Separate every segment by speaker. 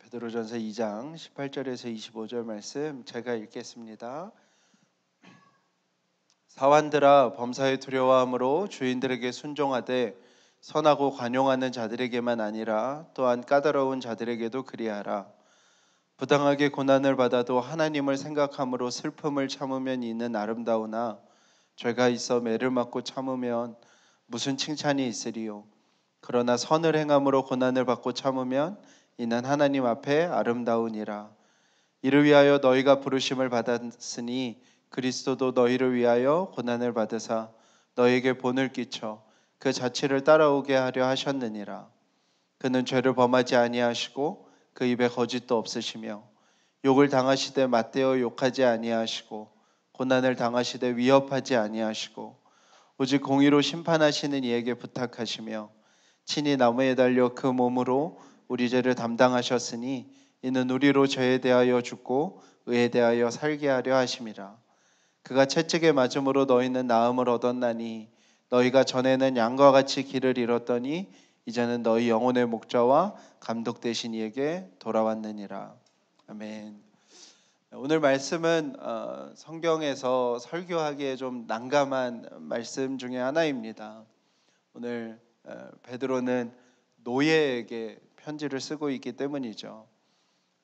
Speaker 1: 베드로전서 2장 18절에서 25절 말씀 제가 읽겠습니다. 사환들아, 범사에 두려워함으로 주인들에게 순종하되 선하고 관용하는 자들에게만 아니라 또한 까다로운 자들에게도 그리하라. 부당하게 고난을 받아도 하나님을 생각함으로 슬픔을 참으면 이는 아름다우나 죄가 있어 매를 맞고 참으면 무슨 칭찬이 있으리요. 그러나 선을 행함으로 고난을 받고 참으면 이는 하나님 앞에 아름다우니라. 이를 위하여 너희가 부르심을 받았으니 그리스도도 너희를 위하여 고난을 받으사 너희에게 본을 끼쳐 그 자취를 따라오게 하려 하셨느니라. 그는 죄를 범하지 아니하시고 그 입에 거짓도 없으시며 욕을 당하시되 맞대어 욕하지 아니하시고 고난을 당하시되 위협하지 아니하시고 오직 공의로 심판하시는 이에게 부탁하시며 친히 나무에 달려 그 몸으로 우리 죄를 담당하셨으니 이는 우리로 죄에 대하여 죽고 의에 대하여 살게 하려 하심이라. 그가 채찍에 맞음으로 너희는 나음을 얻었나니 너희가 전에는 양과 같이 길을 잃었더니 이제는 너희 영혼의 목자와 감독 되신 이에게 돌아왔느니라. 아멘. 오늘 말씀은 성경에서 설교하기에 좀 난감한 말씀 중에 하나입니다. 오늘 베드로는 노예에게 편지를 쓰고 있기 때문이죠.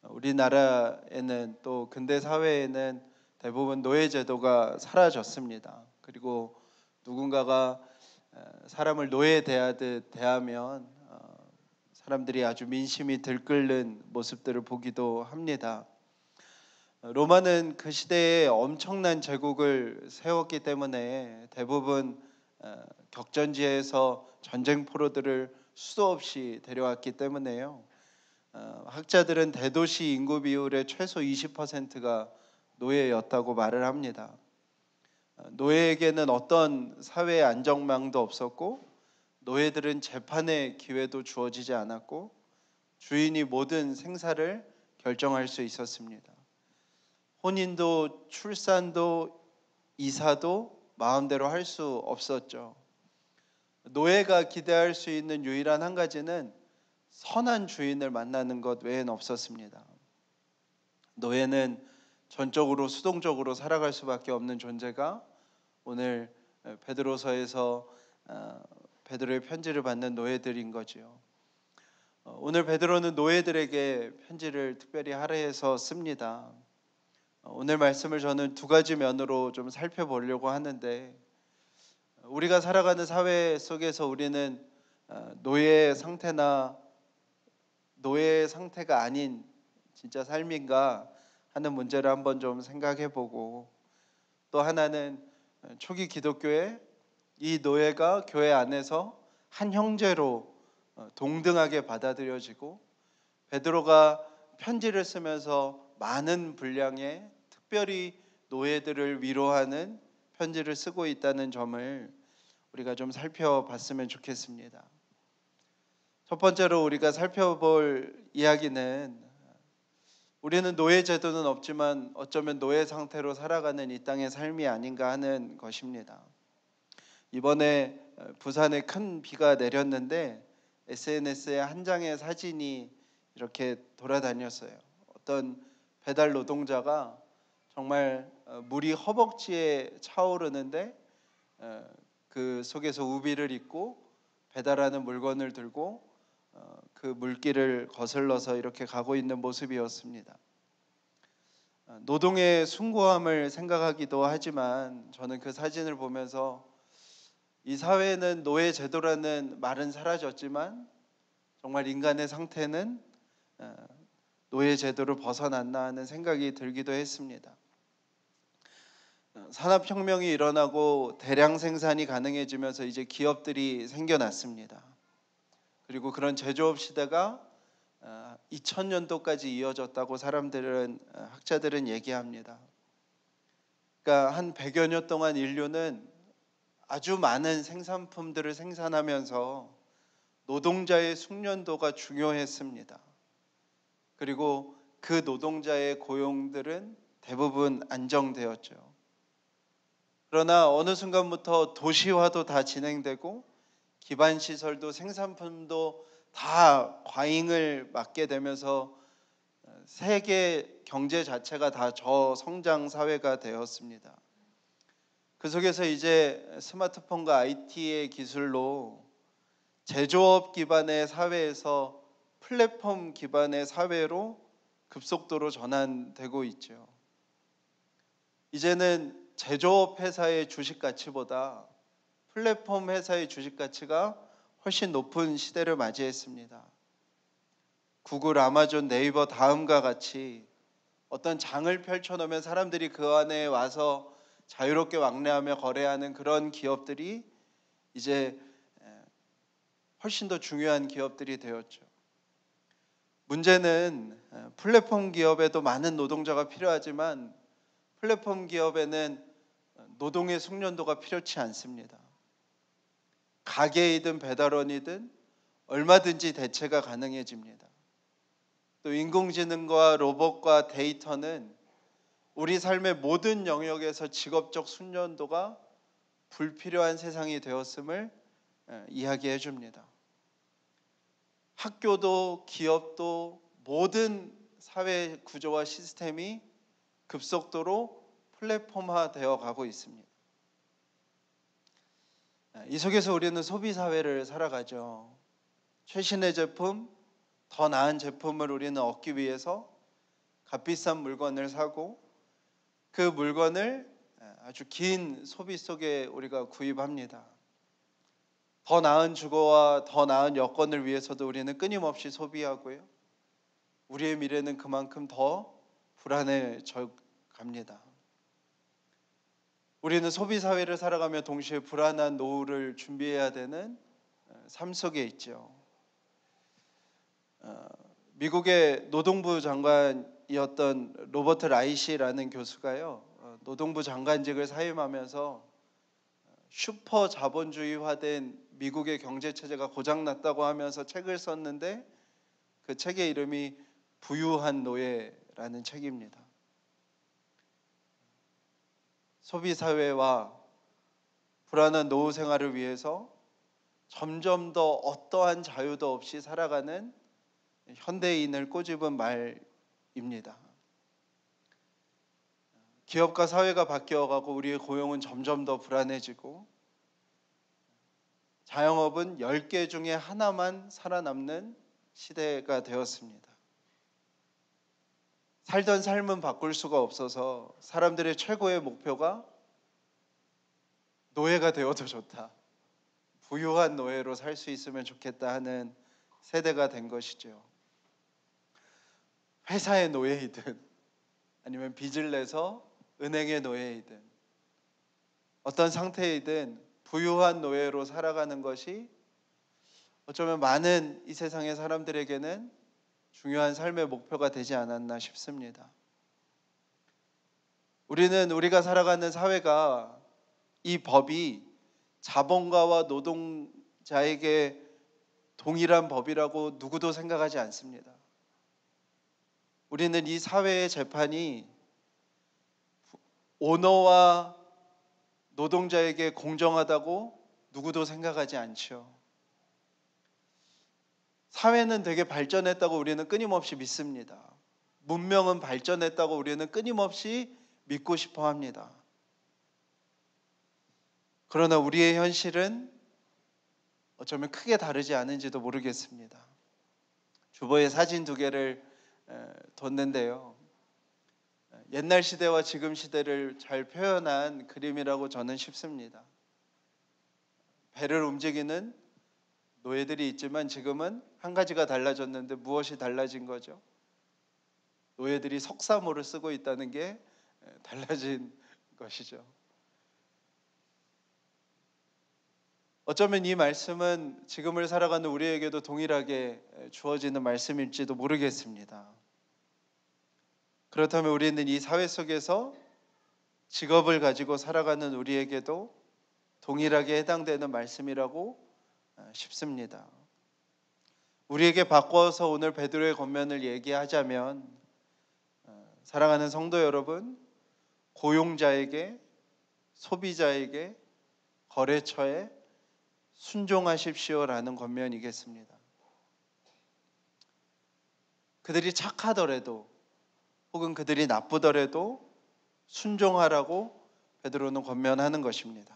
Speaker 1: 우리나라에는 또 근대 사회에는 대부분 노예 제도가 사라졌습니다. 그리고 누군가가 사람을 노예 대하듯 대하면 사람들이 아주 민심이 들끓는 모습들을 보기도 합니다. 로마는 그 시대에 엄청난 제국을 세웠기 때문에 대부분 격전지에서 전쟁 포로들을 수도 없이 데려왔기 때문에요. 학자들은 대도시 인구 비율의 최소 20%가 노예였다고 말을 합니다. 노예에게는 어떤 사회의 안정망도 없었고 노예들은 재판의 기회도 주어지지 않았고 주인이 모든 생사를 결정할 수 있었습니다. 혼인도 출산도 이사도 마음대로 할 수 없었죠. 노예가 기대할 수 있는 유일한 한 가지는 선한 주인을 만나는 것 외에는 없었습니다. 노예는 전적으로 수동적으로 살아갈 수밖에 없는 존재가 오늘 베드로서에서 베드로의 편지를 받는 노예들인 거지요. 오늘 베드로는 노예들에게 편지를 특별히 할애해서 씁니다. 오늘 말씀을 저는 두 가지 면으로 좀 살펴보려고 하는데, 우리가 살아가는 사회 속에서 우리는 노예 상태나 노예 상태가 아닌 진짜 삶인가 하는 문제를 한번 좀 생각해 보고, 또 하나는 초기 기독교에 이 노예가 교회 안에서 한 형제로 동등하게 받아들여지고 베드로가 편지를 쓰면서 많은 분량의 특별히 노예들을 위로하는 편지를 쓰고 있다는 점을 우리가 좀 살펴봤으면 좋겠습니다. 첫 번째로 우리가 살펴볼 이야기는, 우리는 노예 제도는 없지만 어쩌면 노예 상태로 살아가는 이 땅의 삶이 아닌가 하는 것입니다. 이번에 부산에 큰 비가 내렸는데 SNS에 한 장의 사진이 이렇게 돌아다녔어요. 어떤 배달 노동자가 정말 물이 허벅지에 차오르는데 그 속에서 우비를 입고 배달하는 물건을 들고 그 물길을 거슬러서 이렇게 가고 있는 모습이었습니다. 노동의 숭고함을 생각하기도 하지만 저는 그 사진을 보면서 이 사회는 노예 제도라는 말은 사라졌지만 정말 인간의 상태는 노예 제도를 벗어났나 하는 생각이 들기도 했습니다. 산업혁명이 일어나고 대량 생산이 가능해지면서 이제 기업들이 생겨났습니다. 그리고 그런 제조업 시대가 2000년도까지 이어졌다고 학자들은 얘기합니다. 그러니까 한 100여 년 동안 인류는 아주 많은 생산품들을 생산하면서 노동자의 숙련도가 중요했습니다. 그리고 그 노동자의 고용들은 대부분 안정되었죠. 그러나 어느 순간부터 도시화도 다 진행되고 기반시설도 생산품도 다 과잉을 맞게 되면서 세계 경제 자체가 다 저성장 사회가 되었습니다. 그 속에서 이제 스마트폰과 IT의 기술로 제조업 기반의 사회에서 플랫폼 기반의 사회로 급속도로 전환되고 있죠. 이제는 제조업 회사의 주식 가치보다 플랫폼 회사의 주식 가치가 훨씬 높은 시대를 맞이했습니다. 구글, 아마존, 네이버 다음과 같이 어떤 장을 펼쳐놓으면 사람들이 그 안에 와서 자유롭게 왕래하며 거래하는 그런 기업들이 이제 훨씬 더 중요한 기업들이 되었죠. 문제는 플랫폼 기업에도 많은 노동자가 필요하지만 플랫폼 기업에는 노동의 숙련도가 필요치 않습니다. 가게이든 배달원이든 얼마든지 대체가 가능해집니다. 또 인공지능과 로봇과 데이터는 우리 삶의 모든 영역에서 직업적 숙련도가 불필요한 세상이 되었음을 이야기해 줍니다. 학교도 기업도 모든 사회 구조와 시스템이 급속도로 플랫폼화 되어 가고 있습니다. 이 속에서 우리는 소비 사회를 살아가죠. 최신의 제품, 더 나은 제품을 우리는 얻기 위해서 값비싼 물건을 사고 그 물건을 아주 긴 소비 속에 우리가 구입합니다. 더 나은 주거와 더 나은 여건을 위해서도 우리는 끊임없이 소비하고요. 우리의 미래는 그만큼 더 불안해져 갑니다. 우리는 소비 사회를 살아가며 동시에 불안한 노후를 준비해야 되는 삶 속에 있죠. 미국의 노동부 장관이었던 로버트 라이시라는 교수가요, 노동부 장관직을 사임하면서 슈퍼 자본주의화된 미국의 경제 체제가 고장났다고 하면서 책을 썼는데 그 책의 이름이 부유한 노예라는 책입니다. 소비 사회와 불안한 노후 생활을 위해서 점점 더 어떠한 자유도 없이 살아가는 현대인을 꼬집은 말입니다. 기업과 사회가 바뀌어가고 우리의 고용은 점점 더 불안해지고 자영업은 10개 중에 하나만 살아남는 시대가 되었습니다. 살던 삶은 바꿀 수가 없어서 사람들의 최고의 목표가 노예가 되어도 좋다, 부유한 노예로 살 수 있으면 좋겠다 하는 세대가 된 것이죠. 회사의 노예이든 아니면 빚을 내서 은행의 노예이든 어떤 상태이든 부유한 노예로 살아가는 것이 어쩌면 많은 이 세상의 사람들에게는 중요한 삶의 목표가 되지 않았나 싶습니다. 우리가 살아가는 사회가 이 법이 자본가와 노동자에게 동일한 법이라고 누구도 생각하지 않습니다. 우리는 이 사회의 재판이 오너와 노동자에게 공정하다고 누구도 생각하지 않죠. 사회는 되게 발전했다고 우리는 끊임없이 믿습니다. 문명은 발전했다고 우리는 끊임없이 믿고 싶어 합니다. 그러나 우리의 현실은 어쩌면 크게 다르지 않은지도 모르겠습니다. 주보에 사진 2개를 뒀는데요, 옛날 시대와 지금 시대를 잘 표현한 그림이라고 저는 싶습니다. 배를 움직이는 노예들이 있지만 지금은 한 가지가 달라졌는데 무엇이 달라진 거죠? 노예들이 석사모를 쓰고 있다는 게 달라진 것이죠. 어쩌면 이 말씀은 지금을 살아가는 우리에게도 동일하게 주어지는 말씀일지도 모르겠습니다. 그렇다면 우리는 이 사회 속에서 직업을 가지고 살아가는 우리에게도 동일하게 해당되는 말씀이라고 싶습니다. 우리에게 바꿔서 오늘 베드로의 권면을 얘기하자면, 사랑하는 성도 여러분, 고용자에게, 소비자에게, 거래처에 순종하십시오라는 권면이겠습니다. 그들이 착하더라도, 혹은 그들이 나쁘더라도 순종하라고 베드로는 권면하는 것입니다.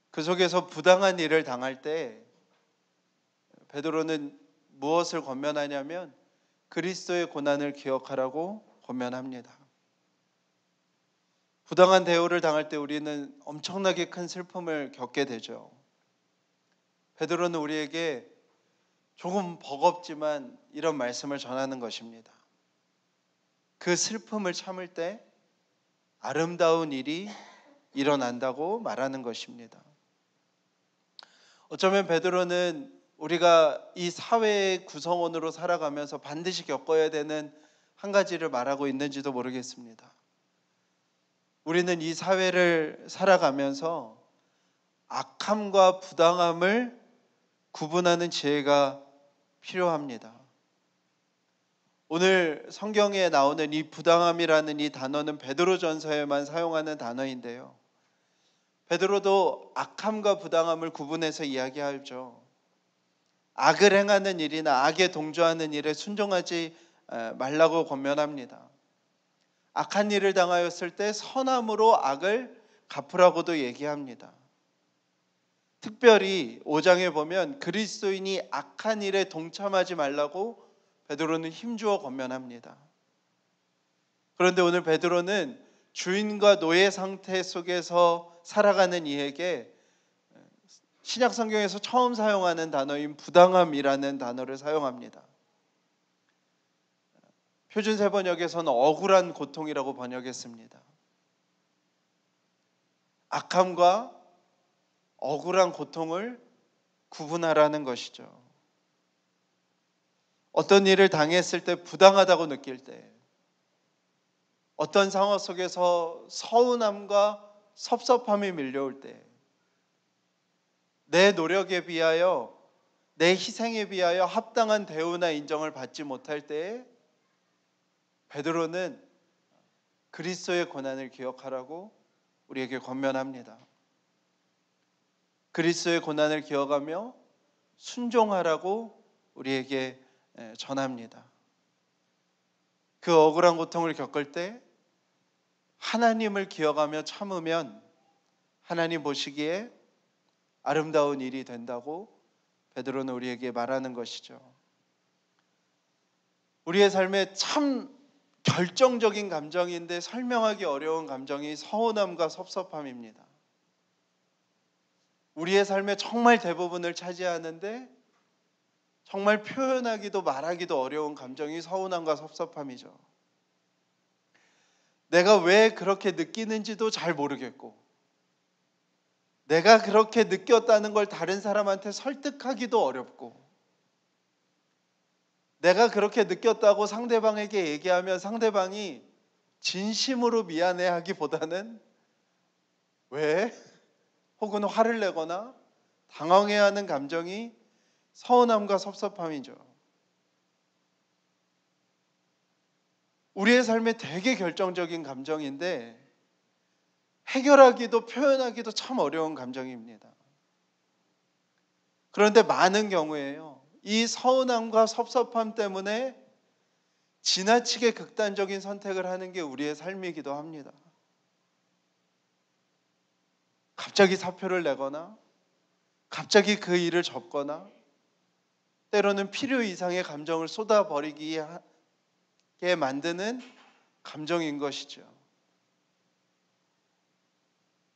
Speaker 1: 그 속에서 부당한 일을 당할 때 베드로는 무엇을 권면하냐면 그리스도의 고난을 기억하라고 권면합니다. 부당한 대우를 당할 때 우리는 엄청나게 큰 슬픔을 겪게 되죠. 베드로는 우리에게 조금 버겁지만 이런 말씀을 전하는 것입니다. 그 슬픔을 참을 때 아름다운 일이 일어난다고 말하는 것입니다. 어쩌면 베드로는 우리가 이 사회의 구성원으로 살아가면서 반드시 겪어야 되는 한 가지를 말하고 있는지도 모르겠습니다. 우리는 이 사회를 살아가면서 악함과 부당함을 구분하는 지혜가 필요합니다. 오늘 성경에 나오는 이 부당함이라는 이 단어는 베드로전서에만 사용하는 단어인데요. 베드로도 악함과 부당함을 구분해서 이야기하죠. 악을 행하는 일이나 악에 동조하는 일에 순종하지 말라고 권면합니다. 악한 일을 당하였을 때 선함으로 악을 갚으라고도 얘기합니다. 특별히 5장에 보면 그리스도인이 악한 일에 동참하지 말라고 베드로는 힘주어 권면합니다. 그런데 오늘 베드로는 주인과 노예 상태 속에서 살아가는 이에게 신약 성경에서 처음 사용하는 단어인 부당함이라는 단어를 사용합니다. 표준 세번역에서는 억울한 고통이라고 번역했습니다. 악함과 억울한 고통을 구분하라는 것이죠. 어떤 일을 당했을 때 부당하다고 느낄 때, 어떤 상황 속에서 서운함과 섭섭함이 밀려올 때, 내 노력에 비하여, 내 희생에 비하여 합당한 대우나 인정을 받지 못할 때에 베드로는 그리스도의 고난을 기억하라고 우리에게 권면합니다. 그리스도의 고난을 기억하며 순종하라고 우리에게 전합니다. 그 억울한 고통을 겪을 때 하나님을 기억하며 참으면 하나님 보시기에 아름다운 일이 된다고 베드로는 우리에게 말하는 것이죠. 우리의 삶에 참 결정적인 감정인데 설명하기 어려운 감정이 서운함과 섭섭함입니다. 우리의 삶의 정말 대부분을 차지하는데 정말 표현하기도 말하기도 어려운 감정이 서운함과 섭섭함이죠. 내가 왜 그렇게 느끼는지도 잘 모르겠고, 내가 그렇게 느꼈다는 걸 다른 사람한테 설득하기도 어렵고, 내가 그렇게 느꼈다고 상대방에게 얘기하면 상대방이 진심으로 미안해하기보다는 왜? 혹은 화를 내거나 당황해야 하는 감정이 서운함과 섭섭함이죠. 우리의 삶에 되게 결정적인 감정인데 해결하기도 표현하기도 참 어려운 감정입니다. 그런데 많은 경우에요, 이 서운함과 섭섭함 때문에 지나치게 극단적인 선택을 하는 게 우리의 삶이기도 합니다. 갑자기 사표를 내거나 갑자기 그 일을 접거나 때로는 필요 이상의 감정을 쏟아버리게 만드는 감정인 것이죠.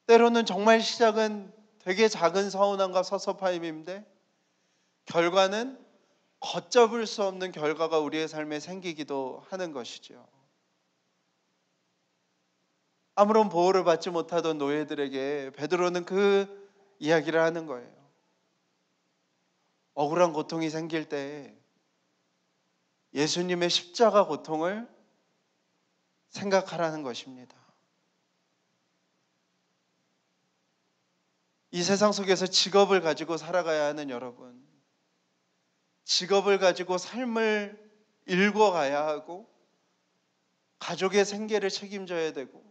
Speaker 1: 때로는 정말 시작은 되게 작은 서운함과 섭섭함인데 결과는 걷잡을 수 없는 결과가 우리의 삶에 생기기도 하는 것이죠. 아무런 보호를 받지 못하던 노예들에게 베드로는 그 이야기를 하는 거예요. 억울한 고통이 생길 때 예수님의 십자가 고통을 생각하라는 것입니다. 이 세상 속에서 직업을 가지고 살아가야 하는 여러분, 직업을 가지고 삶을 일궈가야 하고 가족의 생계를 책임져야 되고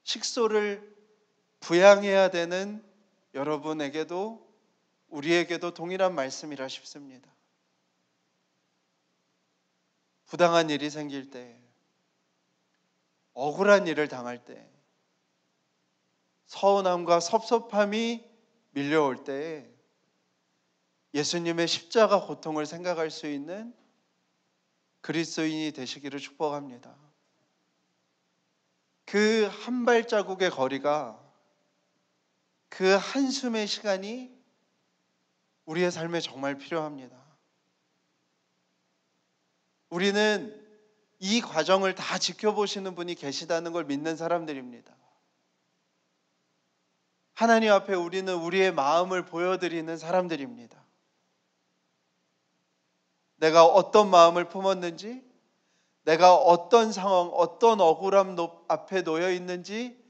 Speaker 1: 식소를 부양해야 되는 여러분에게도 우리에게도 동일한 말씀이라 싶습니다. 부당한 일이 생길 때, 억울한 일을 당할 때, 서운함과 섭섭함이 밀려올 때 예수님의 십자가 고통을 생각할 수 있는 그리스도인이 되시기를 축복합니다. 그 한 발자국의 거리가, 그 한숨의 시간이 우리의 삶에 정말 필요합니다. 우리는 이 과정을 다 지켜보시는 분이 계시다는 걸 믿는 사람들입니다. 하나님 앞에 우리는 우리의 마음을 보여드리는 사람들입니다. 내가 어떤 마음을 품었는지, 내가 어떤 상황, 어떤 억울함 앞에 놓여 있는지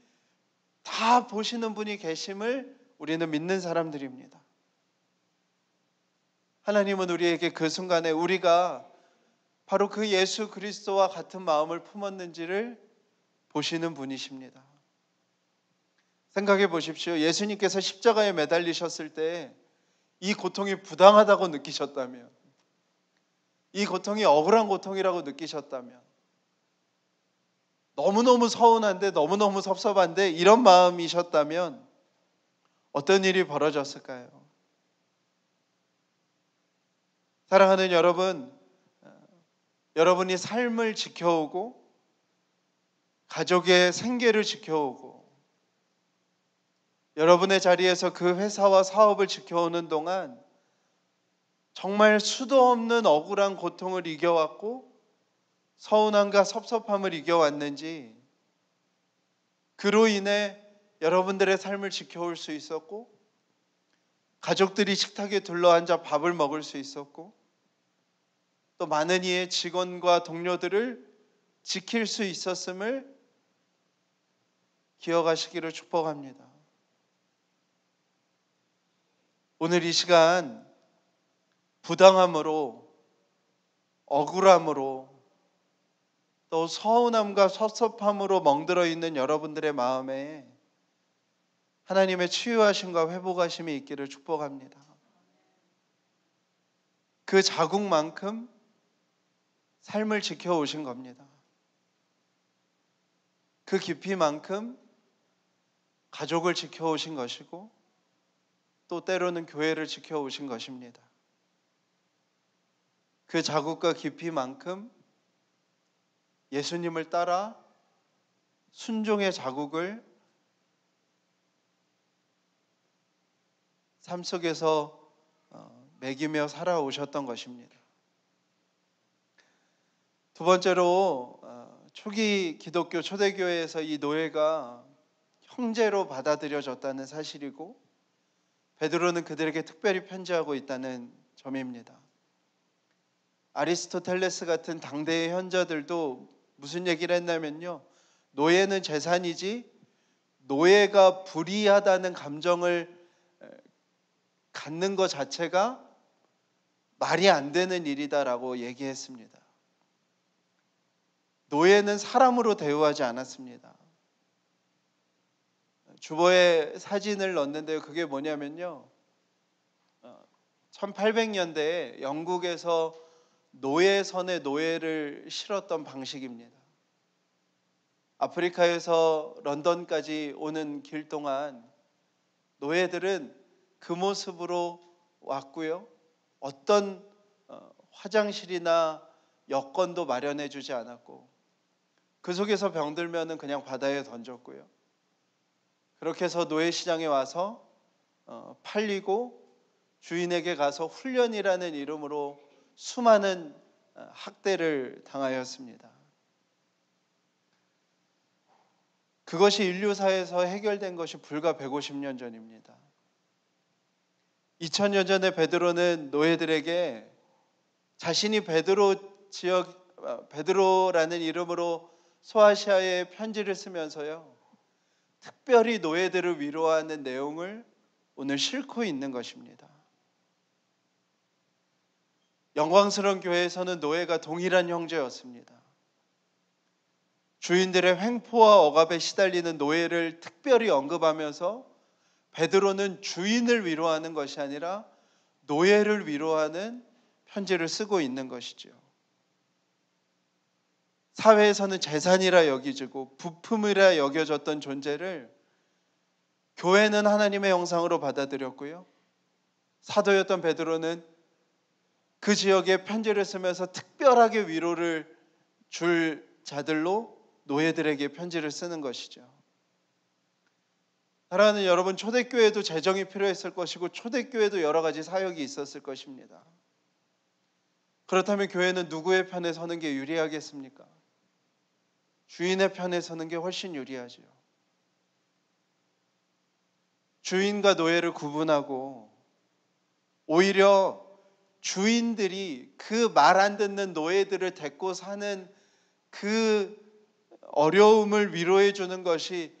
Speaker 1: 다 보시는 분이 계심을 우리는 믿는 사람들입니다. 하나님은 우리에게 그 순간에 우리가 바로 그 예수 그리스도와 같은 마음을 품었는지를 보시는 분이십니다. 생각해 보십시오. 예수님께서 십자가에 매달리셨을 때 이 고통이 부당하다고 느끼셨다면, 이 고통이 억울한 고통이라고 느끼셨다면, 너무너무 서운한데, 너무너무 섭섭한데 이런 마음이셨다면 어떤 일이 벌어졌을까요? 사랑하는 여러분, 여러분이 삶을 지켜오고 가족의 생계를 지켜오고 여러분의 자리에서 그 회사와 사업을 지켜오는 동안 정말 수도 없는 억울한 고통을 이겨왔고 서운함과 섭섭함을 이겨왔는지, 그로 인해 여러분들의 삶을 지켜올 수 있었고 가족들이 식탁에 둘러앉아 밥을 먹을 수 있었고 또 많은 이의 직원과 동료들을 지킬 수 있었음을 기억하시기를 축복합니다. 오늘 이 시간 부당함으로, 억울함으로, 또 서운함과 섭섭함으로 멍들어 있는 여러분들의 마음에 하나님의 치유하심과 회복하심이 있기를 축복합니다. 그 자국만큼 삶을 지켜오신 겁니다. 그 깊이만큼 가족을 지켜오신 것이고 또 때로는 교회를 지켜오신 것입니다. 그 자국과 깊이만큼 예수님을 따라 순종의 자국을 삶 속에서 매기며 살아오셨던 것입니다. 두 번째로 초기 기독교 초대교회에서 이 노예가 형제로 받아들여졌다는 사실이고 베드로는 그들에게 특별히 편지하고 있다는 점입니다. 아리스토텔레스 같은 당대의 현자들도 무슨 얘기를 했냐면요, 노예는 재산이지 노예가 불이하다는 감정을 갖는 것 자체가 말이 안 되는 일이다라고 얘기했습니다. 노예는 사람으로 대우하지 않았습니다. 주보에 사진을 넣었는데요, 그게 뭐냐면요, 1800년대에 영국에서 노예선에 노예를 실었던 방식입니다. 아프리카에서 런던까지 오는 길 동안 노예들은 그 모습으로 왔고요, 어떤 화장실이나 여건도 마련해 주지 않았고 그 속에서 병들면 그냥 바다에 던졌고요, 그렇게 해서 노예시장에 와서 팔리고 주인에게 가서 훈련이라는 이름으로 수많은 학대를 당하였습니다. 그것이 인류사에서 해결된 것이 불과 150년 전입니다. 2000년 전에 베드로는 노예들에게 자신이 베드로라는 이름으로 소아시아에 편지를 쓰면서요, 특별히 노예들을 위로하는 내용을 오늘 싣고 있는 것입니다. 영광스러운 교회에서는 노예가 동일한 형제였습니다. 주인들의 횡포와 억압에 시달리는 노예를 특별히 언급하면서 베드로는 주인을 위로하는 것이 아니라 노예를 위로하는 편지를 쓰고 있는 것이죠. 사회에서는 재산이라 여기지고 부품이라 여겨졌던 존재를 교회는 하나님의 형상으로 받아들였고요. 사도였던 베드로는 그 지역에 편지를 쓰면서 특별하게 위로를 줄 자들로 노예들에게 편지를 쓰는 것이죠. 사랑하는 여러분, 초대교회도 재정이 필요했을 것이고 초대교회도 여러 가지 사역이 있었을 것입니다. 그렇다면 교회는 누구의 편에 서는 게 유리하겠습니까? 주인의 편에 서는 게 훨씬 유리하죠. 주인과 노예를 구분하고 오히려 주인들이 그 말 안 듣는 노예들을 데리고 사는 그 어려움을 위로해 주는 것이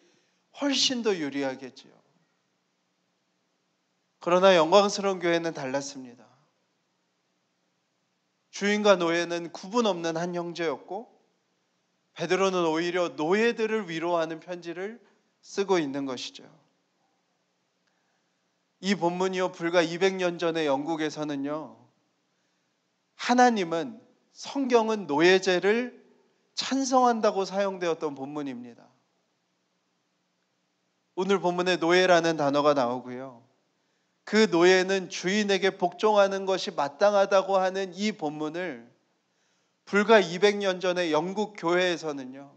Speaker 1: 훨씬 더 유리하겠지요. 그러나 영광스러운 교회는 달랐습니다. 주인과 노예는 구분 없는 한 형제였고 베드로는 오히려 노예들을 위로하는 편지를 쓰고 있는 것이죠. 이 본문이요, 불과 200년 전에 영국에서는요, 하나님은, 성경은 노예제를 찬성한다고 사용되었던 본문입니다. 오늘 본문에 노예라는 단어가 나오고요, 그 노예는 주인에게 복종하는 것이 마땅하다고 하는 이 본문을 불과 200년 전에 영국 교회에서는요,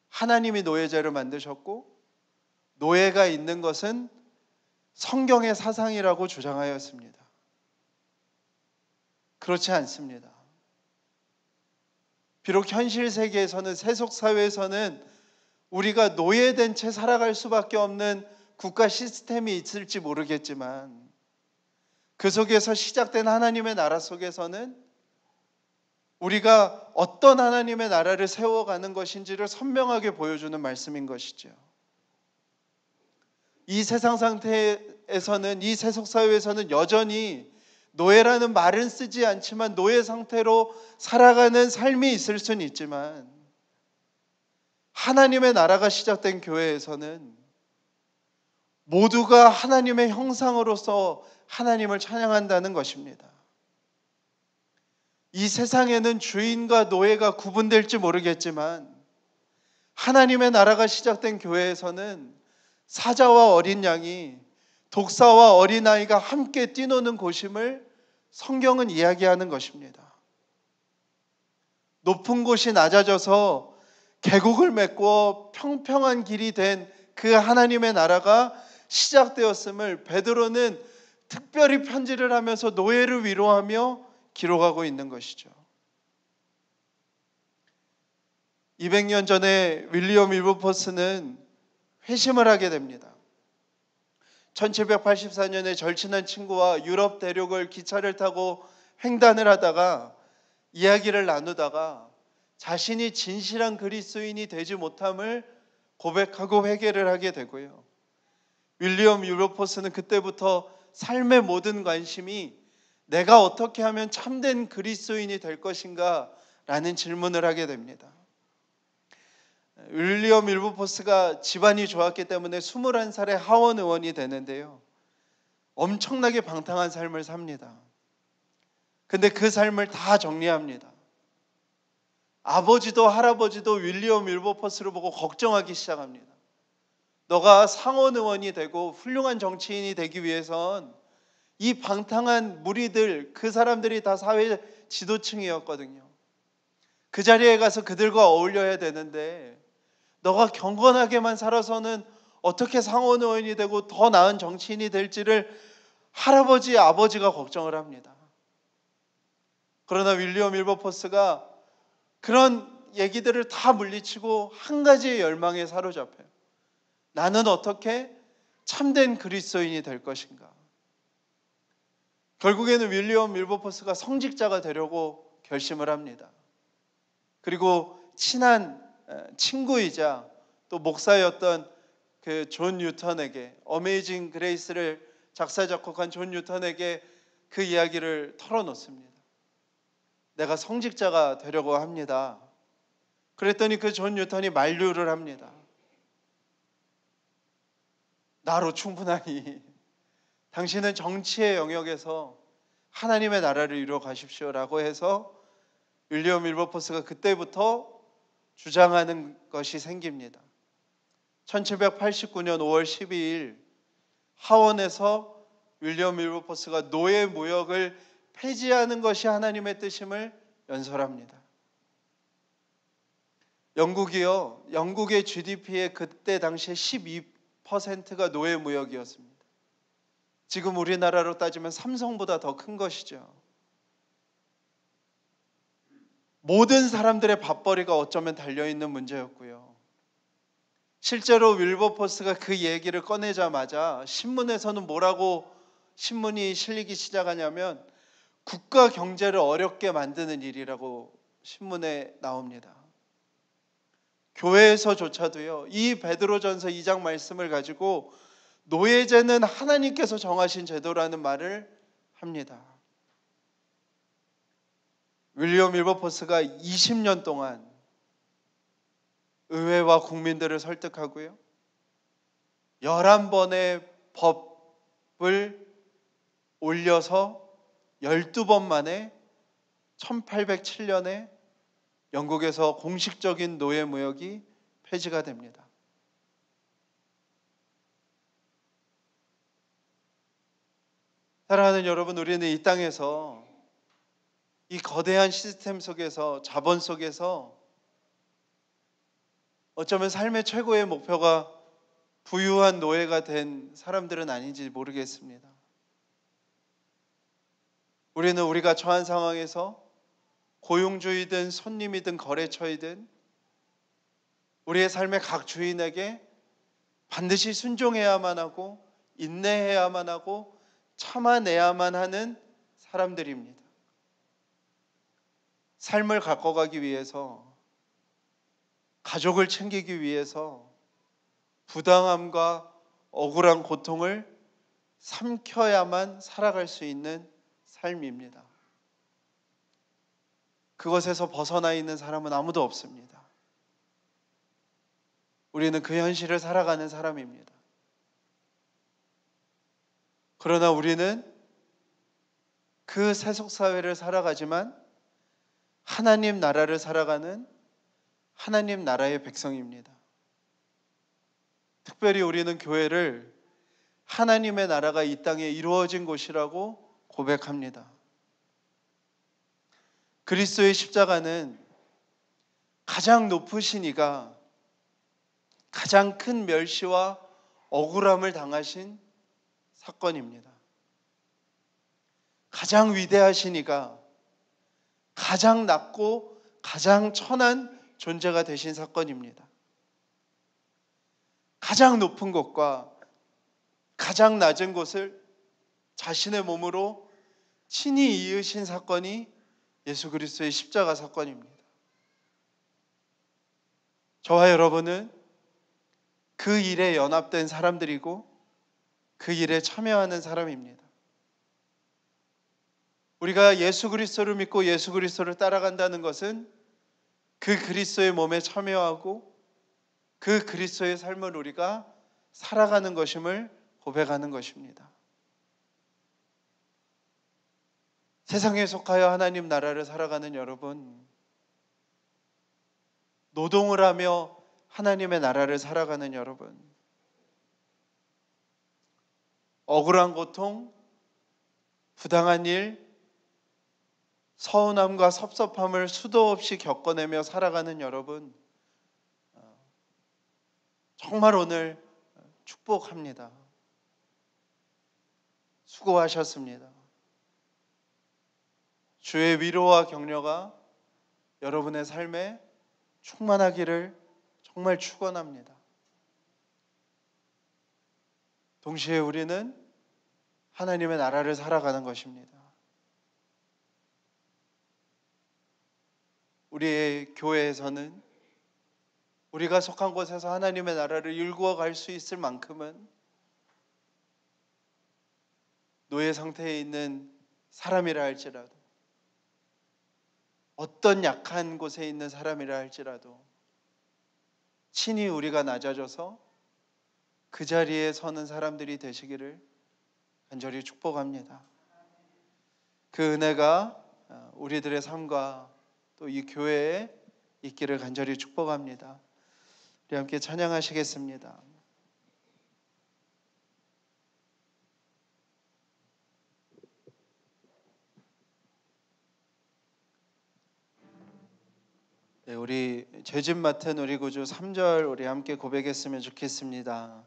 Speaker 1: 하나님이 노예제를 만드셨고 노예가 있는 것은 성경의 사상이라고 주장하였습니다. 그렇지 않습니다. 비록 현실 세계에서는, 세속 사회에서는 우리가 노예된 채 살아갈 수밖에 없는 국가 시스템이 있을지 모르겠지만 그 속에서 시작된 하나님의 나라 속에서는 우리가 어떤 하나님의 나라를 세워가는 것인지를 선명하게 보여주는 말씀인 것이죠. 이 세상 상태에서는, 이 세속 사회에서는 여전히 노예라는 말은 쓰지 않지만 노예 상태로 살아가는 삶이 있을 수는 있지만 하나님의 나라가 시작된 교회에서는 모두가 하나님의 형상으로서 하나님을 찬양한다는 것입니다. 이 세상에는 주인과 노예가 구분될지 모르겠지만 하나님의 나라가 시작된 교회에서는 사자와 어린 양이, 독사와 어린아이가 함께 뛰노는 곳임을 성경은 이야기하는 것입니다. 높은 곳이 낮아져서 계곡을 메꿔 평평한 길이 된 그 하나님의 나라가 시작되었음을 베드로는 특별히 편지를 하면서 노예를 위로하며 기록하고 있는 것이죠. 200년 전에 윌리엄 윌버포스는 회심을 하게 됩니다. 1784년에 절친한 친구와 유럽 대륙을 기차를 타고 횡단을 하다가 이야기를 나누다가 자신이 진실한 그리스도인이 되지 못함을 고백하고 회개를 하게 되고요. 윌리엄 윌버포스는 그때부터 삶의 모든 관심이 내가 어떻게 하면 참된 그리스도인이 될 것인가 라는 질문을 하게 됩니다. 윌리엄 윌버포스가 집안이 좋았기 때문에 21살에 하원 의원이 되는데요, 엄청나게 방탕한 삶을 삽니다. 근데 그 삶을 다 정리합니다. 아버지도 할아버지도 윌리엄 윌버포스를 보고 걱정하기 시작합니다. 너가 상원 의원이 되고 훌륭한 정치인이 되기 위해선 이 방탕한 무리들, 그 사람들이 다 사회 지도층이었거든요. 그 자리에 가서 그들과 어울려야 되는데 너가 경건하게만 살아서는 어떻게 상원 의원이 되고 더 나은 정치인이 될지를 할아버지, 아버지가 걱정을 합니다. 그러나 윌리엄 윌버포스가 그런 얘기들을 다 물리치고 한 가지의 열망에 사로잡혀요. 나는 어떻게 참된 그리스도인이 될 것인가. 결국에는 윌리엄 윌버포스가 성직자가 되려고 결심을 합니다. 그리고 친한 친구이자 또 목사였던 그 존 뉴턴에게, 어메이징 그레이스를 작사 작곡한 존 뉴턴에게 그 이야기를 털어놓습니다. 내가 성직자가 되려고 합니다. 그랬더니 그 존 뉴턴이 만류를 합니다. 나로 충분하니 당신은 정치의 영역에서 하나님의 나라를 이루어 가십시오라고 해서 윌리엄 윌버포스가 그때부터 주장하는 것이 생깁니다. 1789년 5월 12일 하원에서 윌리엄 윌버포스가 노예 무역을 폐지하는 것이 하나님의 뜻임을 연설합니다. 영국의 GDP의 그때 당시에 12%가 노예 무역이었습니다. 지금 우리나라로 따지면 삼성보다 더 큰 것이죠. 모든 사람들의 밥벌이가 어쩌면 달려있는 문제였고요. 실제로 윌버포스가 그 얘기를 꺼내자마자 신문에서는 뭐라고 신문이 실리기 시작하냐면 국가 경제를 어렵게 만드는 일이라고 신문에 나옵니다. 교회에서조차도요, 이 베드로전서 2장 말씀을 가지고 노예제는 하나님께서 정하신 제도라는 말을 합니다. 윌리엄 윌버포스가 20년 동안 의회와 국민들을 설득하고요, 11번의 법을 올려서 12번 만에 1807년에 영국에서 공식적인 노예 무역이 폐지가 됩니다. 사랑하는 여러분, 우리는 이 땅에서 이 거대한 시스템 속에서, 자본 속에서 어쩌면 삶의 최고의 목표가 부유한 노예가 된 사람들은 아닌지 모르겠습니다. 우리는 우리가 처한 상황에서 고용주이든 손님이든 거래처이든 우리의 삶의 각 주인에게 반드시 순종해야만 하고 인내해야만 하고 참아내야만 하는 사람들입니다. 삶을 가꿔가기 위해서, 가족을 챙기기 위해서 부당함과 억울한 고통을 삼켜야만 살아갈 수 있는 삶입니다. 그것에서 벗어나 있는 사람은 아무도 없습니다. 우리는 그 현실을 살아가는 사람입니다. 그러나 우리는 그 세속사회를 살아가지만 하나님 나라를 살아가는 하나님 나라의 백성입니다. 특별히 우리는 교회를 하나님의 나라가 이 땅에 이루어진 곳이라고 고백합니다. 그리스도의 십자가는 가장 높으신 이가 가장 큰 멸시와 억울함을 당하신 사건입니다. 가장 위대하신 이가 가장 낮고 가장 천한 존재가 되신 사건입니다. 가장 높은 곳과 가장 낮은 곳을 자신의 몸으로 친히 이으신 사건이 예수 그리스도의 십자가 사건입니다. 저와 여러분은 그 일에 연합된 사람들이고 그 일에 참여하는 사람입니다. 우리가 예수 그리스도를 믿고 예수 그리스도를 따라간다는 것은 그 그리스도의 몸에 참여하고 그 그리스도의 삶을 우리가 살아가는 것임을 고백하는 것입니다. 세상에 속하여 하나님 나라를 살아가는 여러분, 노동을 하며 하나님의 나라를 살아가는 여러분, 억울한 고통, 부당한 일, 서운함과 섭섭함을 수도 없이 겪어내며 살아가는 여러분, 정말 오늘 축복합니다. 수고하셨습니다. 주의 위로와 격려가 여러분의 삶에 충만하기를 정말 축원합니다. 동시에 우리는 하나님의 나라를 살아가는 것입니다. 우리의 교회에서는 우리가 속한 곳에서 하나님의 나라를 일구어 갈 수 있을 만큼은 노예 상태에 있는 사람이라 할지라도, 어떤 약한 곳에 있는 사람이라 할지라도 친히 우리가 낮아져서 그 자리에 서는 사람들이 되시기를 간절히 축복합니다. 그 은혜가 우리들의 삶과 또 이 교회에 있기를 간절히 축복합니다. 우리 함께 찬양하시겠습니다. 네, 우리 죄짐 맡은 우리 구주 3절 우리 함께 고백했으면 좋겠습니다.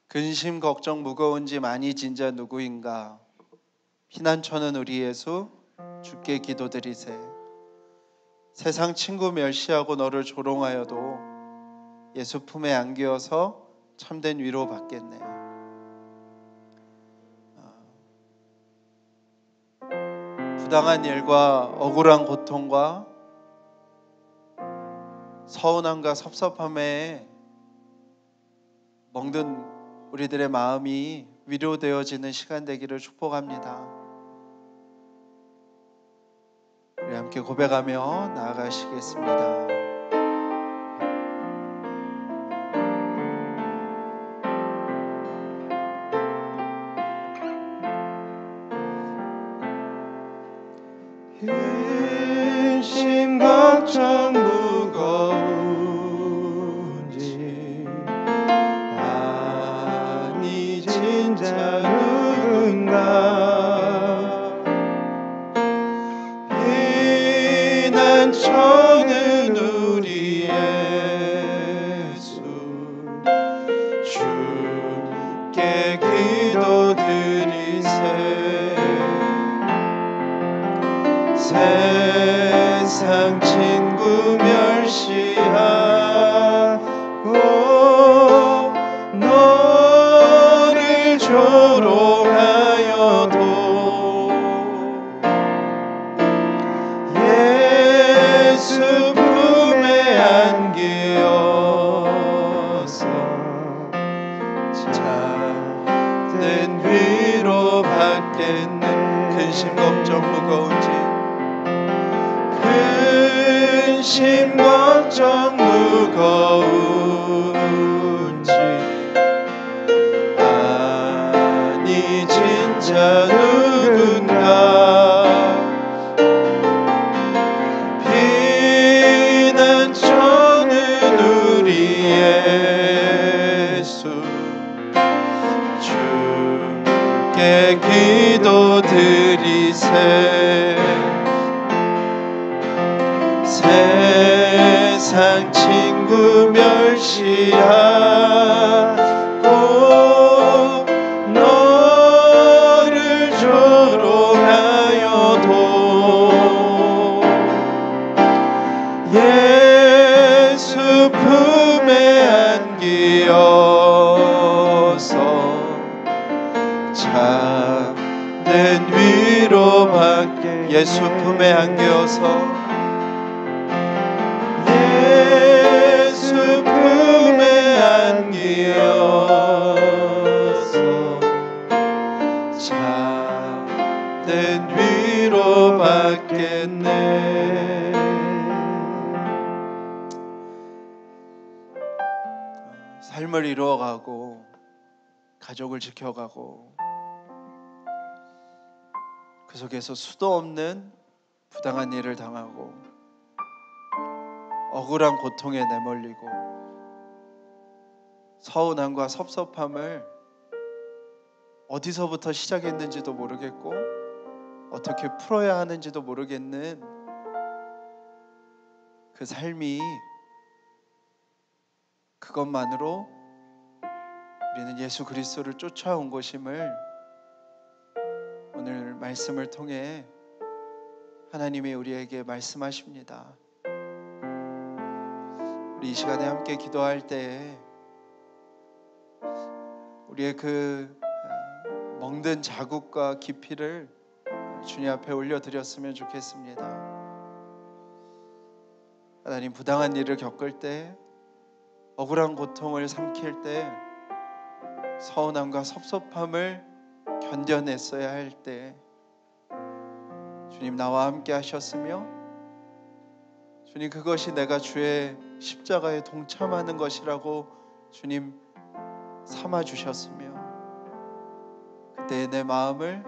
Speaker 1: 근심 걱정 무거운 짐 많이 진 자 누구인가? 피난처는 우리 예수 주께 기도드리세. 세상 친구 멸시하고 너를 조롱하여도 예수 품에 안기어서 참된 위로 받겠네. 부당한 일과 억울한 고통과 서운함과 섭섭함에 멍든 우리들의 마음이 위로되어지는 시간 되기를 축복합니다. 우리 함께 고백하며 나아가시겠습니다.
Speaker 2: 근심 걱정 무거운 짐 많이 진 자 누군가? 피난처는 우리 예수 주께 기도드리세. 세상 친구 멸시하고 너를 조롱하여도 예수 품에 안기어서 참된 위로 받겠네. 근심 걱정 무거운 짐 근심 걱정 무거운 짐 많이 진 자 누군가? 피난처는 우리 예수 주께 기도드리세. 세상 친구 멸시하고 너를 조롱하여도 예수 품에 안기어서 참된 위로 받게. 예수 품에 안기어서 예수 품에 안기어서 참된 위로 받겠네.
Speaker 1: 삶을 이루어가고 가족을 지켜가고 그 속에서 수도 없는 부당한 일을 당하고 억울한 고통에 내몰리고 서운함과 섭섭함을 어디서부터 시작했는지도 모르겠고 어떻게 풀어야 하는지도 모르겠는 그 삶이, 그것만으로 우리는 예수 그리스도를 쫓아온 것임을 오늘 말씀을 통해 하나님이 우리에게 말씀하십니다. 우리 이 시간에 함께 기도할 때에 우리의 그 멍든 자국과 깊이를 주님 앞에 올려드렸으면 좋겠습니다. 하나님, 부당한 일을 겪을 때, 억울한 고통을 삼킬 때, 서운함과 섭섭함을 견뎌냈어야 할 때 주님 나와 함께 하셨으며, 주님 그것이 내가 주의 십자가에 동참하는 것이라고 주님 삼아 주셨으며, 그때 내 마음을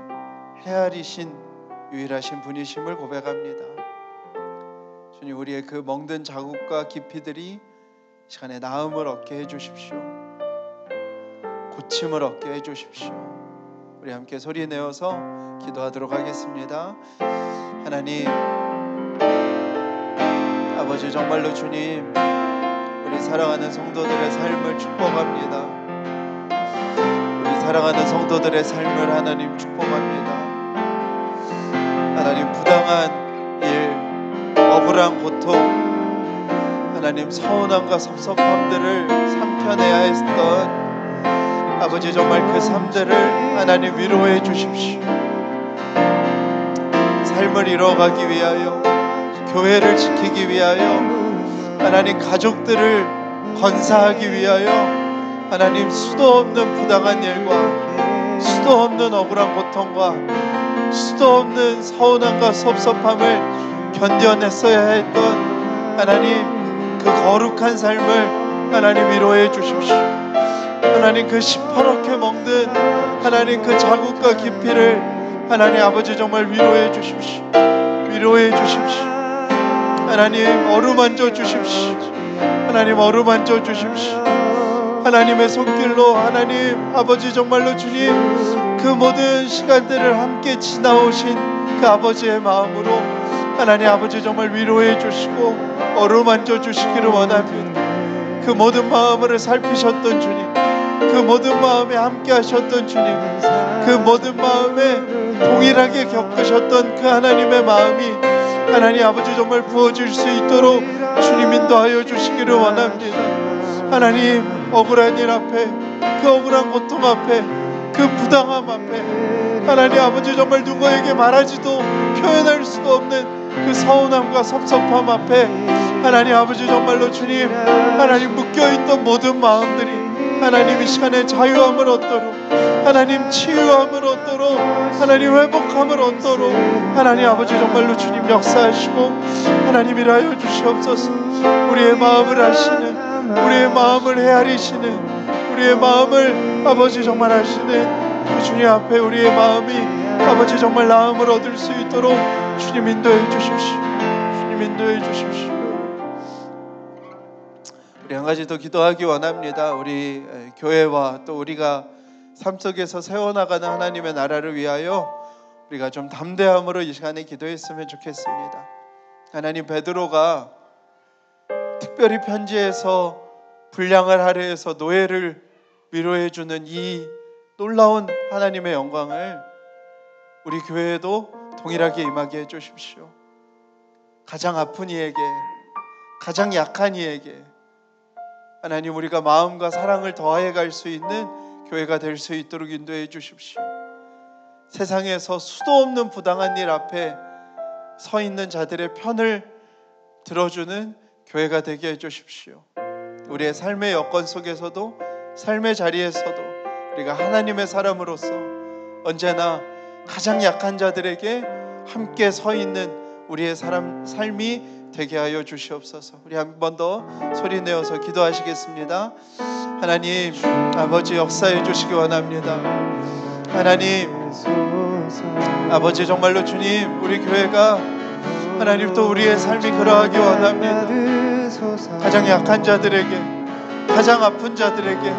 Speaker 1: 헤아리신 유일하신 분이심을 고백합니다. 주님, 우리의 그 멍든 자국과 깊이들이 이 시간에 나음을 얻게 해주십시오. 고침을 얻게 해주십시오. 우리 함께 소리 내어서 기도하도록 하겠습니다. 하나님 아버지, 정말로 주님, 우리 사랑하는 성도들의 삶을 축복합니다. 우리 사랑하는 성도들의 삶을 하나님 축복합니다. 하나님, 부당한 일, 억울한 고통, 하나님 서운함과 섭섭함들을 삼켜내야 했던 아버지, 정말 그 삶들을 하나님 위로해 주십시오. 삶을 이뤄가기 위하여, 교회를 지키기 위하여, 하나님 가족들을 건사하기 위하여 하나님 수도 없는 부당한 일과 수도 없는 억울한 고통과 수도 없는 서운함과 섭섭함을 견뎌냈어야 했던 하나님 그 거룩한 삶을 하나님 위로해 주십시오. 하나님 그 시퍼렇게 먹는 하나님 그 자국과 깊이를 하나님 아버지 정말 위로해 주십시오. 위로해 주십시오. 하나님 어루만져 주십시오. 하나님 어루만져 주십시오. 하나님의 손길로 하나님 아버지 정말로 주님 그 모든 시간들을 함께 지나오신 그 아버지의 마음으로 하나님 아버지 정말 위로해 주시고 어루만져 주시기를 원합니다. 그 모든 마음을 살피셨던 주님, 그 모든 마음에 함께 하셨던 주님, 그 모든 마음에 동일하게 겪으셨던 그 하나님의 마음이 하나님 아버지 정말 부어질 수 있도록 주님 인도하여 주시기를 원합니다. 하나님 억울한 일 앞에, 그 억울한 고통 앞에, 그 부당함 앞에 하나님 아버지 정말 누구에게 말하지도 표현할 수도 없는 그 서운함과 섭섭함 앞에 하나님 아버지 정말로 주님, 하나님 묶여있던 모든 마음들이 하나님 이 시간에 자유함을 얻도록, 하나님 치유함을 얻도록, 하나님 회복함을 얻도록 하나님 아버지 정말로 주님 역사하시고 하나님 일하여 주시옵소서. 우리의 마음을 아시는, 우리의 마음을 헤아리시는, 우리의 마음을 아버지 정말 아시는 그 주님 앞에 우리의 마음이 아버지 정말 나음을 얻을 수 있도록 주님 인도해 주십시오. 주님 인도해 주십시오. 우리 한 가지 더 기도하기 원합니다. 우리 교회와 또 우리가 삶 속에서 세워나가는 하나님의 나라를 위하여 우리가 좀 담대함으로 이 시간에 기도했으면 좋겠습니다. 하나님, 베드로가 특별히 편지에서 분량을 할애해서 노예를 위로해주는 이 놀라운 하나님의 영광을 우리 교회에도 동일하게 임하게 해주십시오. 가장 아픈 이에게, 가장 약한 이에게 하나님 우리가 마음과 사랑을 더하여 갈 수 있는 교회가 될 수 있도록 인도해 주십시오. 세상에서 수도 없는 부당한 일 앞에 서 있는 자들의 편을 들어주는 교회가 되게 해주십시오. 우리의 삶의 여건 속에서도, 삶의 자리에서도 우리가 하나님의 사람으로서 언제나 가장 약한 자들에게 함께 서 있는 우리의 삶이 되게 하여 주시옵소서. 우리 한 번 더 소리 내어서 기도하시겠습니다. 하나님 아버지 역사해 주시기 원합니다. 하나님 아버지 정말로 주님, 우리 교회가 하나님 또 우리의 삶이 그러하기 원합니다. 가장 약한 자들에게, 가장 아픈 자들에게,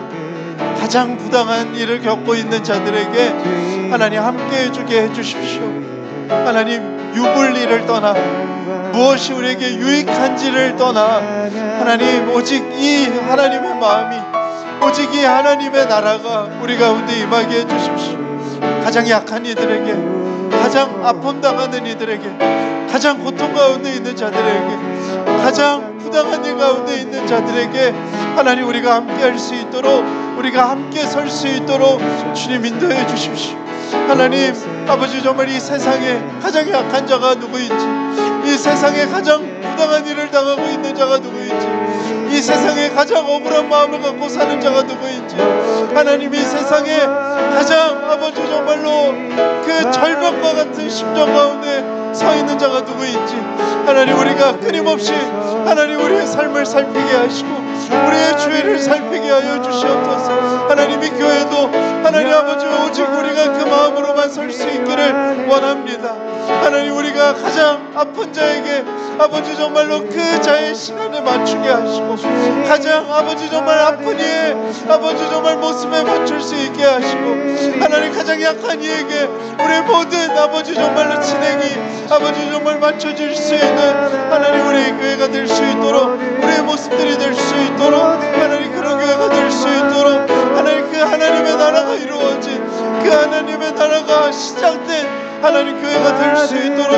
Speaker 1: 가장 부당한 일을 겪고 있는 자들에게 하나님 함께 해주게 해주십시오. 하나님 유불리를 떠나 무엇이 우리에게 유익한지를 떠나 하나님 오직 이 하나님의 마음이, 오직 이 하나님의 나라가 우리 가운데 임하게 해주십시오. 가장 약한 이들에게, 가장 아픔 당하는 이들에게, 가장 고통 가운데 있는 자들에게, 가장 부당한 일 가운데 있는 자들에게 하나님 우리가 함께 할 수 있도록, 우리가 함께 설 수 있도록 주님 인도해 주십시오. 하나님 아버지 정말 이 세상에 가장 약한 자가 누구인지, 이 세상에 가장 부당한 일을 당하고 있는 자가 누구인지, 이 세상에 가장 억울한 마음을 갖고 사는 자가 누구인지, 하나님 이 세상에 가장 아버지 정말로 그 절벽과 같은 심정 가운데 서 있는 자가 누구인지 하나님 우리가 끊임없이 하나님 우리의 삶을 살피게 하시고 우리의 주위를 살피게 하여 주시옵소서. 하나님 이 교회도 하나님 아버지 오직 우리가 그 마음으로만 설 수 있기를 원합니다. 하나님 우리가 가장 아픈 자에게 아버지 정말로 그 자의 시간에 맞추게 하시고 가장 아버지 정말 아픈 이의 아버지 정말 모습에 맞출 수 있게 하시고 하나님 가장 약한 이에게 우리 모든 아버지 정말로 진행이 아버지 정말 맞춰질 수 있는 하나님 우리의 교회가 될 수 있도록 우리의 모습들이 될 수 있도록 하나님 그런 교회가 될 수 있도록 하나님 그 하나님의 나라가 이루어진 그 하나님의 나라가 시작된 하나님 교회가 될 수 있도록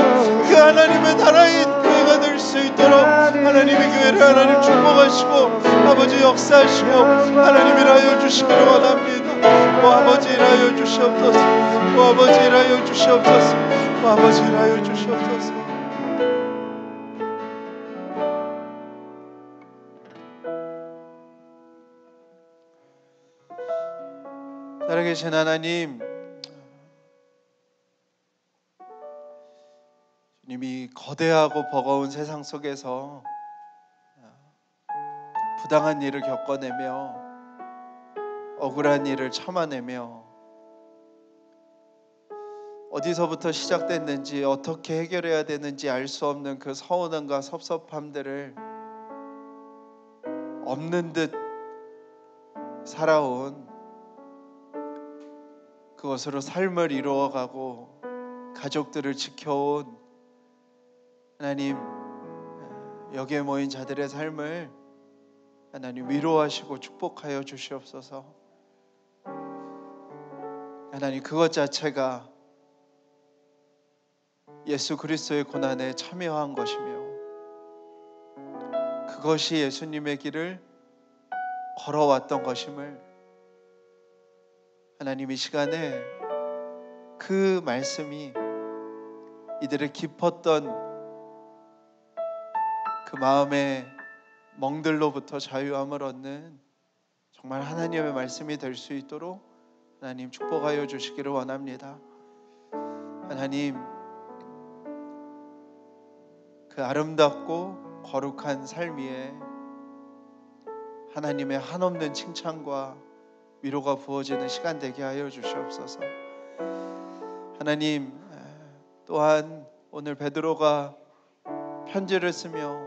Speaker 1: 그 하나님의 나라의 교회가 될 수 있도록 하나님의 교회를 하나님 축복하시고 아버지 역사하시고 하나님 일하여 주시기를 원합니다. 오 아버지 일하여 주시옵소서. 오 아버지 일하여 주시옵소서. 오 아버지 일하여 주시옵소서. 살아계신 하나님, 주님이 거대하고 버거운 세상 속에서 부당한 일을 겪어내며 억울한 일을 참아내며 어디서부터 시작됐는지 어떻게 해결해야 되는지 알 수 없는 그 서운함과 섭섭함들을 없는 듯 살아온 그것으로 삶을 이루어가고 가족들을 지켜온 하나님, 여기에 모인 자들의 삶을 하나님 위로하시고 축복하여 주시옵소서. 하나님 그것 자체가 예수 그리스도의 고난에 참여한 것이며 그것이 예수님의 길을 걸어왔던 것임을 하나님 이 시간에 그 말씀이 이들의 깊었던 그 마음의 멍들로부터 자유함을 얻는 정말 하나님의 말씀이 될 수 있도록 하나님 축복하여 주시기를 원합니다. 하나님 그 아름답고 거룩한 삶 위에 하나님의 한없는 칭찬과 위로가 부어지는 시간 되게 하여 주시옵소서. 하나님 또한 오늘 베드로가 편지를 쓰며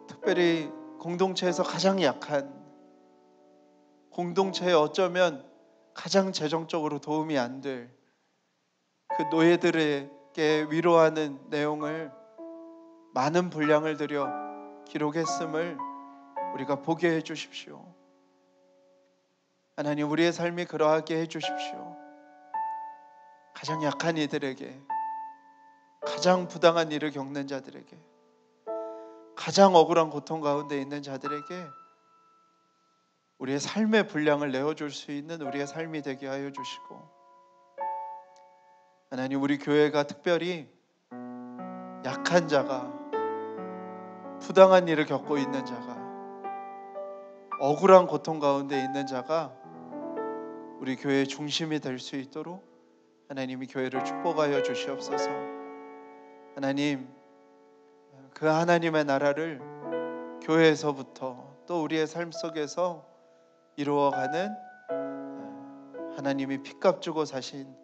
Speaker 1: 특별히 공동체에서 가장 약한 공동체에 어쩌면 가장 재정적으로 도움이 안 될 그 노예들에게 위로하는 내용을 많은 분량을 들여 기록했음을 우리가 보게 해 주십시오. 하나님 우리의 삶이 그러하게 해 주십시오. 가장 약한 이들에게 가장 부당한 일을 겪는 자들에게 가장 억울한 고통 가운데 있는 자들에게 우리의 삶의 분량을 내어줄 수 있는 우리의 삶이 되게 하여 주시고 하나님 우리 교회가 특별히 약한 자가 부당한 일을 겪고 있는 자가 억울한 고통 가운데 있는 자가 우리 교회의 중심이 될 수 있도록 하나님이 교회를 축복하여 주시옵소서. 하나님 그 하나님의 나라를 교회에서부터 또 우리의 삶 속에서 이루어가는 하나님이 핏값 주고 사신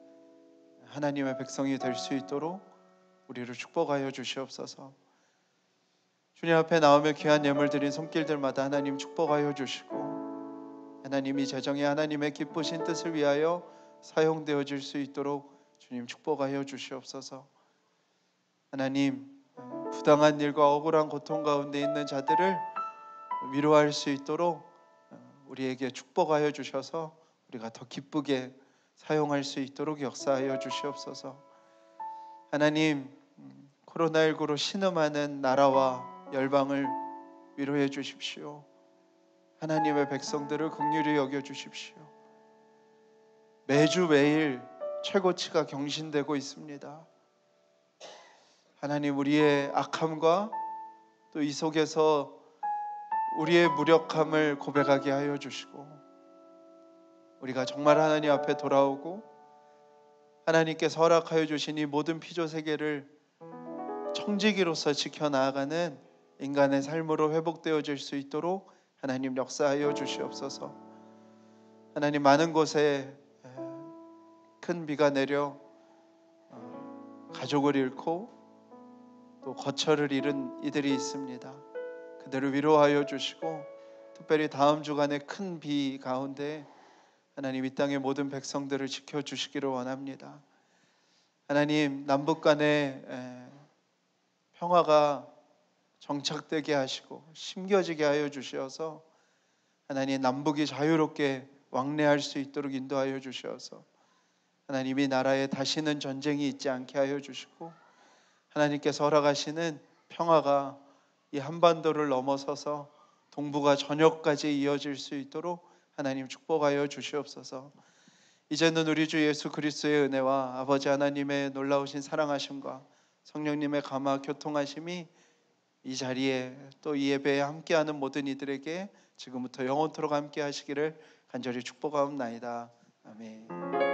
Speaker 1: 하나님의 백성이 될 수 있도록 우리를 축복하여 주시옵소서. 주님 앞에 나오며 귀한 예물 드린 손길들마다 하나님 축복하여 주시고 하나님이 재정에 하나님의 기쁘신 뜻을 위하여 사용되어질 수 있도록 주님 축복하여 주시옵소서. 하나님 부당한 일과 억울한 고통 가운데 있는 자들을 위로할 수 있도록 우리에게 축복하여 주셔서 우리가 더 기쁘게 사용할 수 있도록 역사하여 주시옵소서. 하나님 코로나19로 신음하는 나라와 열방을 위로해 주십시오. 하나님의 백성들을 긍휼히 여겨 주십시오. 매주 매일 최고치가 경신되고 있습니다. 하나님 우리의 악함과 또 이 속에서 우리의 무력함을 고백하게 하여 주시고 우리가 정말 하나님 앞에 돌아오고 하나님께서 허락하여 주신 이 모든 피조 세계를 청지기로서 지켜나가는 인간의 삶으로 회복되어질 수 있도록 하나님 역사하여 주시옵소서. 하나님, 많은 곳에 큰 비가 내려 가족을 잃고 또 거처를 잃은 이들이 있습니다. 그들을 위로하여 주시고, 특별히 다음 주간의 큰 비 가운데 하나님 이 땅의 모든 백성들을 지켜주시기를 원합니다. 하나님, 남북 간의 평화가 정착되게 하시고 심겨지게 하여 주시어서 하나님, 남북이 자유롭게 왕래할 수 있도록 인도하여 주시어서 하나님, 이 나라에 다시는 전쟁이 있지 않게 하여 주시고, 하나님께서 허락하시는 평화가 이 한반도를 넘어서서 동북아 전역까지 이어질 수 있도록 하나님 축복하여 주시옵소서. 이제는 우리 주 예수 그리스도의 은혜와 아버지 하나님의 놀라우신 사랑하심과 성령님의 감화 교통하심이 이 자리에 또 이 예배에 함께하는 모든 이들에게 지금부터 영원토록 함께 하시기를 간절히 축복하옵나이다. 아멘.